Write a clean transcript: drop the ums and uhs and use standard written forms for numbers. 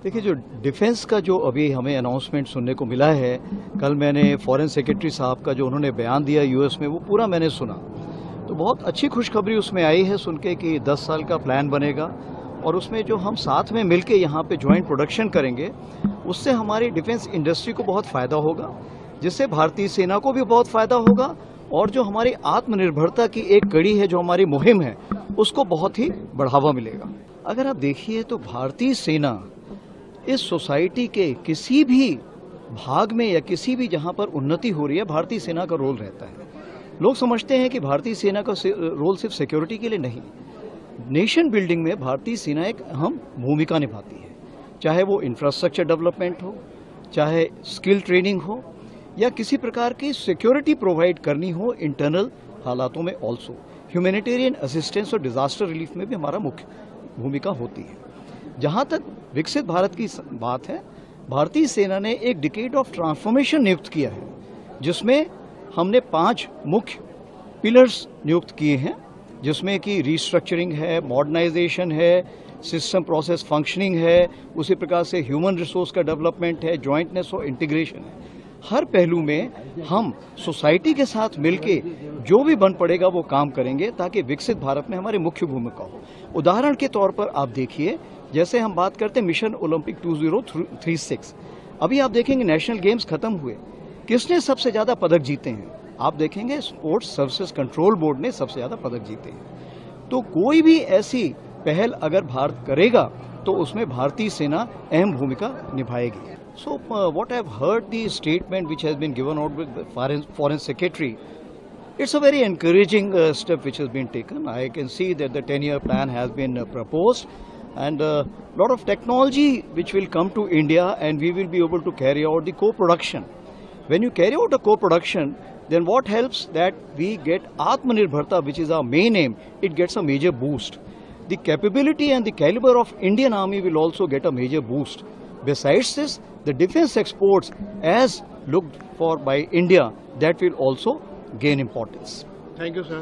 देखिए, जो डिफेंस का जो अभी हमें अनाउंसमेंट सुनने को मिला है, कल मैंने फॉरेन सेक्रेटरी साहब का जो उन्होंने बयान दिया यूएस में, वो पूरा मैंने सुना। तो बहुत अच्छी खुशखबरी उसमें आई है सुन के कि 10 साल का प्लान बनेगा और उसमें जो हम साथ में मिलके यहाँ पे ज्वाइंट प्रोडक्शन करेंगे, उससे हमारी डिफेंस इंडस्ट्री को बहुत फ़ायदा होगा, जिससे भारतीय सेना को भी बहुत फ़ायदा होगा और जो हमारी आत्मनिर्भरता की एक कड़ी है, जो हमारी मुहिम है, उसको बहुत ही बढ़ावा मिलेगा। अगर आप देखिए तो भारतीय सेना इस सोसाइटी के किसी भी भाग में या किसी भी जहां पर उन्नति हो रही है, भारतीय सेना का रोल रहता है। लोग समझते हैं कि भारतीय सेना का रोल सिर्फ सिक्योरिटी के लिए नहीं, नेशन बिल्डिंग में भारतीय सेना एक अहम भूमिका निभाती है, चाहे वो इंफ्रास्ट्रक्चर डेवलपमेंट हो, चाहे स्किल ट्रेनिंग हो, या किसी प्रकार की सिक्योरिटी प्रोवाइड करनी हो इंटरनल हालातों में। ऑल्सो ह्यूमैनिटेरियन असिस्टेंस और डिजास्टर रिलीफ में भी हमारा मुख्य भूमिका होती है। जहां तक विकसित भारत की बात है, भारतीय सेना ने एक डिकेड ऑफ ट्रांसफॉर्मेशन नियुक्त किया है, जिसमें हमने 5 मुख्य पिलर्स नियुक्त किए हैं, जिसमें कि रिस्ट्रक्चरिंग है, मॉडर्नाइजेशन है, सिस्टम प्रोसेस फंक्शनिंग है, उसी प्रकार से ह्यूमन रिसोर्स का डेवलपमेंट है, जॉइंटनेस और इंटीग्रेशन है। हर पहलू में हम सोसाइटी के साथ मिलके जो भी बन पड़ेगा वो काम करेंगे, ताकि विकसित भारत में हमारी मुख्य भूमिका हो। उदाहरण के तौर पर आप देखिए, जैसे हम बात करते हैं मिशन ओलंपिक 2036, अभी आप देखेंगे नेशनल गेम्स खत्म हुए, किसने सबसे ज्यादा पदक जीते हैं? आप देखेंगे स्पोर्ट्स सर्विसेज कंट्रोल बोर्ड ने सबसे ज्यादा पदक जीते हैं। तो कोई भी ऐसी पहल अगर भारत करेगा तो उसमें भारतीय सेना अहम भूमिका निभाएगी। So what I've heard, the statement which has been given out with the foreign secretary, it's a very encouraging step which has been taken. I can see that the 10-year plan has been proposed, and a lot of technology which will come to India, and we will be able to carry out the co-production. When you carry out a co-production, then what helps that we get Atmanirbharta, which is our main aim, it gets a major boost. The capability and the caliber of Indian Army will also get a major boost. Besides this, the defense exports as looked for by India, that will also gain importance. Thank you, sir.